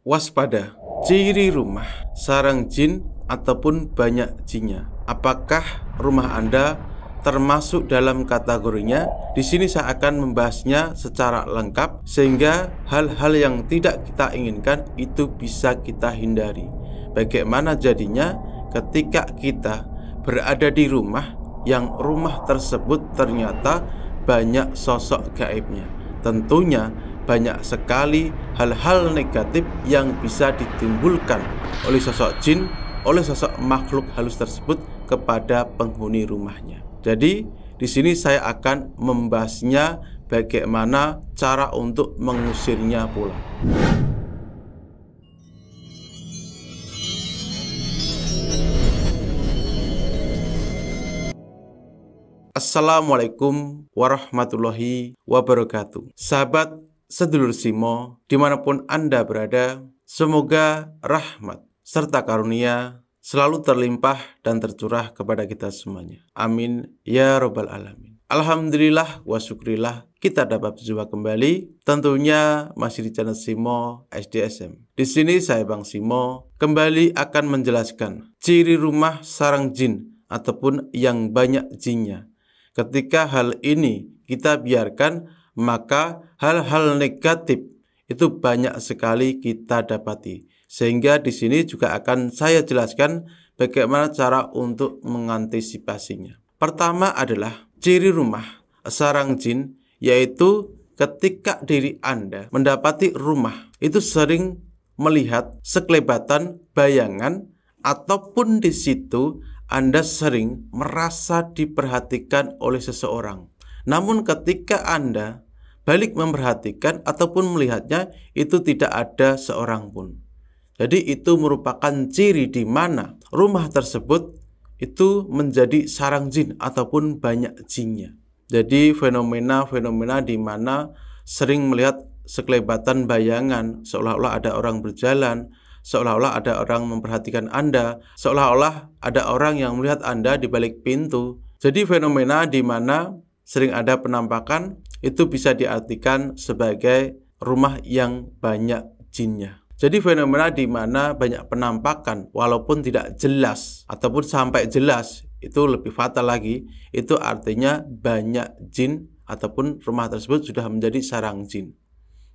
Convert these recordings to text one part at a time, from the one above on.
Waspada, ciri rumah sarang jin ataupun banyak jinnya. Apakah rumah Anda termasuk dalam kategorinya? Di sini saya akan membahasnya secara lengkap sehingga hal-hal yang tidak kita inginkan itu bisa kita hindari. Bagaimana jadinya ketika kita berada di rumah yang rumah tersebut ternyata banyak sosok gaibnya? Tentunya banyak sekali hal-hal negatif yang bisa ditimbulkan oleh sosok jin, oleh sosok makhluk halus tersebut kepada penghuni rumahnya. Jadi di sini saya akan membahasnya bagaimana cara untuk mengusirnya pula. Assalamualaikum warahmatullahi wabarakatuh. Sahabat sedulur Simo, dimanapun Anda berada, semoga rahmat serta karunia selalu terlimpah dan tercurah kepada kita semuanya. Amin ya robbal alamin. Alhamdulillah wa syukrillah kita dapat berjumpa kembali, tentunya masih di channel Simo SDSM. Di sini saya Bang Simo kembali akan menjelaskan ciri rumah sarang jin ataupun yang banyak jinnya. Ketika hal ini kita biarkan, maka hal-hal negatif itu banyak sekali kita dapati. Sehingga di sini juga akan saya jelaskan bagaimana cara untuk mengantisipasinya. Pertama adalah ciri rumah sarang jin, yaitu ketika diri Anda mendapati rumah itu sering melihat sekelebatan bayangan, ataupun di situ Anda sering merasa diperhatikan oleh seseorang. Namun ketika Anda balik memperhatikan ataupun melihatnya, itu tidak ada seorang pun. Jadi itu merupakan ciri di mana rumah tersebut itu menjadi sarang jin ataupun banyak jinnya. Jadi fenomena-fenomena di mana sering melihat sekelebatan bayangan, seolah-olah ada orang berjalan, seolah-olah ada orang memperhatikan Anda, seolah-olah ada orang yang melihat Anda di balik pintu. Jadi fenomena di mana sering ada penampakan itu bisa diartikan sebagai rumah yang banyak jinnya. Jadi fenomena di mana banyak penampakan walaupun tidak jelas ataupun sampai jelas itu lebih fatal lagi, itu artinya banyak jin ataupun rumah tersebut sudah menjadi sarang jin.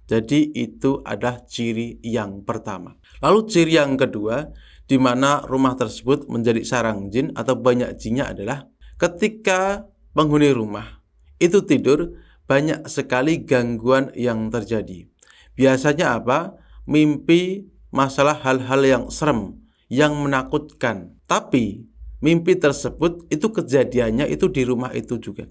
Jadi itu adalah ciri yang pertama. Lalu ciri yang kedua di mana rumah tersebut menjadi sarang jin atau banyak jinnya adalah ketika penghuni rumah itu tidur, banyak sekali gangguan yang terjadi. Biasanya apa? Mimpi masalah hal-hal yang serem, yang menakutkan. Tapi mimpi tersebut itu kejadiannya itu di rumah itu juga.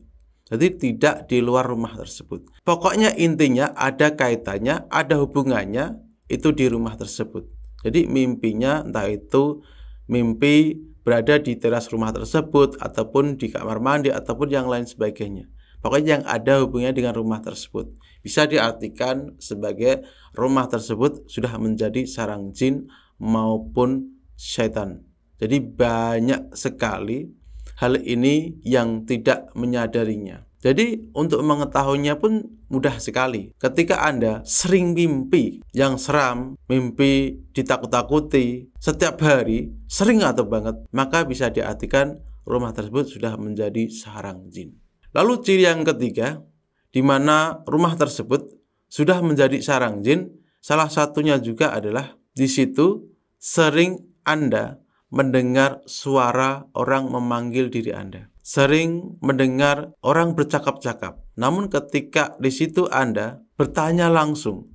Jadi tidak di luar rumah tersebut. Pokoknya intinya ada kaitannya, ada hubungannya itu di rumah tersebut. Jadi mimpinya entah itu mimpi berada di teras rumah tersebut, ataupun di kamar mandi, ataupun yang lain sebagainya. Pokoknya yang ada hubungannya dengan rumah tersebut. Bisa diartikan sebagai rumah tersebut sudah menjadi sarang jin maupun syaitan. Jadi banyak sekali hal ini yang tidak menyadarinya. Jadi untuk mengetahuinya pun mudah sekali. Ketika Anda sering mimpi yang seram, mimpi ditakut-takuti setiap hari, sering atau banget, maka bisa diartikan rumah tersebut sudah menjadi sarang jin. Lalu ciri yang ketiga, di mana rumah tersebut sudah menjadi sarang jin, salah satunya juga adalah di situ sering Anda mendengar suara orang memanggil diri Anda. Sering mendengar orang bercakap-cakap. Namun ketika di situ Anda bertanya langsung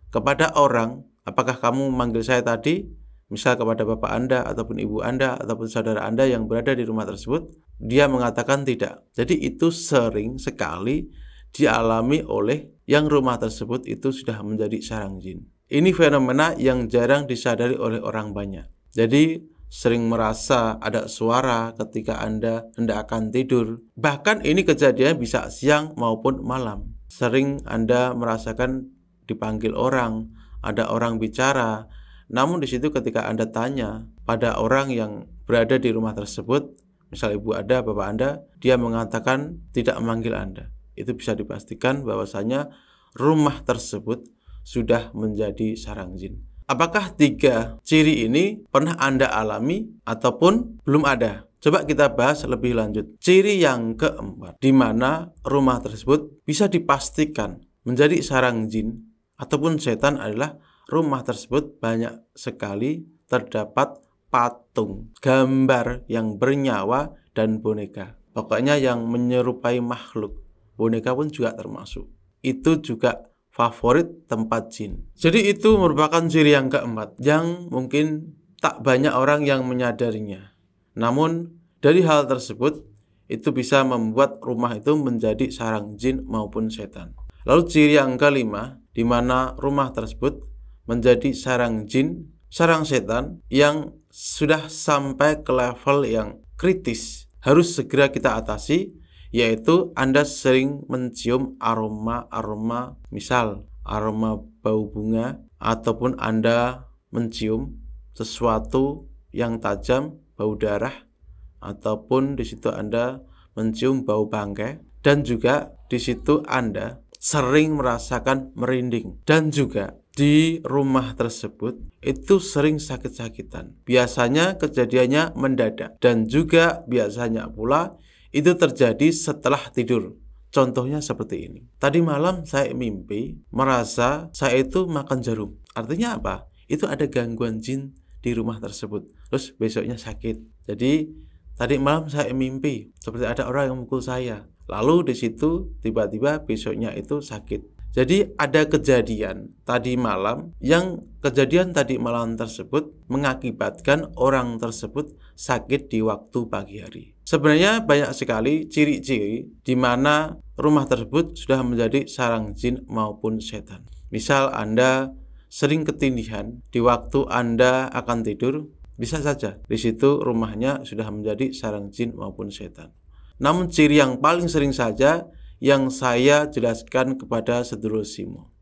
kepada orang, apakah kamu memanggil saya tadi? Misal kepada bapak Anda, ataupun ibu Anda, ataupun saudara Anda yang berada di rumah tersebut, dia mengatakan tidak. Jadi itu sering sekali dialami oleh yang rumah tersebut itu sudah menjadi sarang jin. Ini fenomena yang jarang disadari oleh orang banyak. Jadi sering merasa ada suara ketika Anda hendak akan tidur. Bahkan ini kejadian bisa siang maupun malam. Sering Anda merasakan dipanggil orang, ada orang bicara. Namun di situ ketika Anda tanya pada orang yang berada di rumah tersebut, misal ibu Anda, bapak Anda, dia mengatakan tidak memanggil Anda. Itu bisa dipastikan bahwasanya rumah tersebut sudah menjadi sarang jin. Apakah 3 ciri ini pernah Anda alami ataupun belum ada? Coba kita bahas lebih lanjut. Ciri yang keempat, di mana rumah tersebut bisa dipastikan menjadi sarang jin ataupun setan adalah rumah tersebut banyak sekali terdapat patung, gambar yang bernyawa dan boneka. Pokoknya yang menyerupai makhluk. Boneka pun juga termasuk. Itu juga favorit tempat jin. Jadi itu merupakan ciri yang keempat yang mungkin tak banyak orang yang menyadarinya. Namun dari hal tersebut itu bisa membuat rumah itu menjadi sarang jin maupun setan. Lalu ciri yang kelima, di mana rumah tersebut menjadi sarang jin, sarang setan yang sudah sampai ke level yang kritis, harus segera kita atasi, yaitu Anda sering mencium aroma-aroma, misal aroma bau bunga, ataupun Anda mencium sesuatu yang tajam, bau darah, ataupun di situ Anda mencium bau bangkai, dan juga di situ Anda sering merasakan merinding, dan juga di rumah tersebut itu sering sakit-sakitan. Biasanya kejadiannya mendadak, dan juga biasanya pula itu terjadi setelah tidur. Contohnya seperti ini. Tadi malam saya mimpi merasa saya itu makan jarum. Artinya apa? Itu ada gangguan jin di rumah tersebut. Terus besoknya sakit. Jadi tadi malam saya mimpi seperti ada orang yang memukul saya. Lalu di situ tiba-tiba besoknya itu sakit. Jadi ada kejadian tadi malam yang kejadian tadi malam tersebut mengakibatkan orang tersebut sakit di waktu pagi hari. Sebenarnya banyak sekali ciri-ciri di mana rumah tersebut sudah menjadi sarang jin maupun setan. Misal Anda sering ketindihan di waktu Anda akan tidur, bisa saja di situ rumahnya sudah menjadi sarang jin maupun setan. Namun ciri yang paling sering saja yang saya jelaskan kepada sedulur Simo.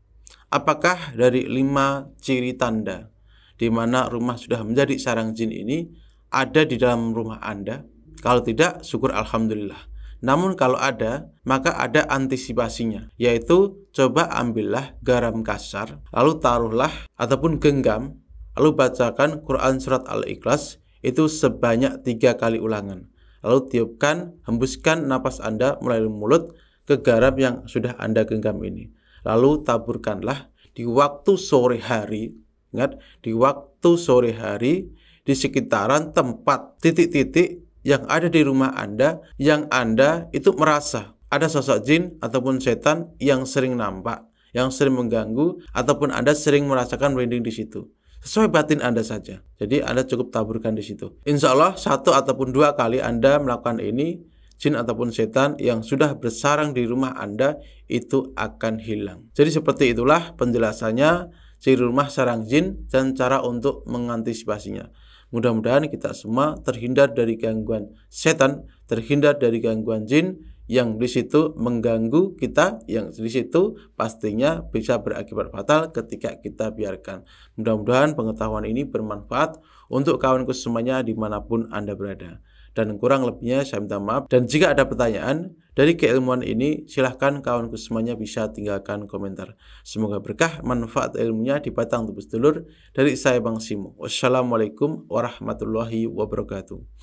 Apakah dari 5 ciri tanda di mana rumah sudah menjadi sarang jin ini ada di dalam rumah Anda? Kalau tidak, syukur alhamdulillah. Namun kalau ada, maka ada antisipasinya, yaitu coba ambillah garam kasar, lalu taruhlah ataupun genggam, lalu bacakan Quran surat Al-Ikhlas itu sebanyak 3 kali ulangan. Lalu tiupkan, hembuskan napas Anda melalui mulut ke garam yang sudah Anda genggam ini. Lalu taburkanlah di waktu sore hari. Ingat, di waktu sore hari di sekitaran tempat titik-titik yang ada di rumah Anda yang Anda itu merasa ada sosok jin ataupun setan yang sering nampak, yang sering mengganggu, ataupun Anda sering merasakan merinding di situ. Sesuai batin Anda saja. Jadi Anda cukup taburkan di situ. Insya Allah 1 ataupun 2 kali Anda melakukan ini, jin ataupun setan yang sudah bersarang di rumah Anda itu akan hilang. Jadi seperti itulah penjelasannya ciri rumah sarang jin dan cara untuk mengantisipasinya. Mudah-mudahan kita semua terhindar dari gangguan setan, terhindar dari gangguan jin yang di situ mengganggu kita, yang di situ pastinya bisa berakibat fatal ketika kita biarkan. Mudah-mudahan pengetahuan ini bermanfaat untuk kawanku semuanya dimanapun Anda berada. Dan kurang lebihnya saya minta maaf. Dan jika ada pertanyaan dari keilmuan ini, silahkan kawanku semuanya bisa tinggalkan komentar. Semoga berkah manfaat ilmunya di batang tubuh sedulur. Dari saya Bang Simo. Wassalamualaikum warahmatullahi wabarakatuh.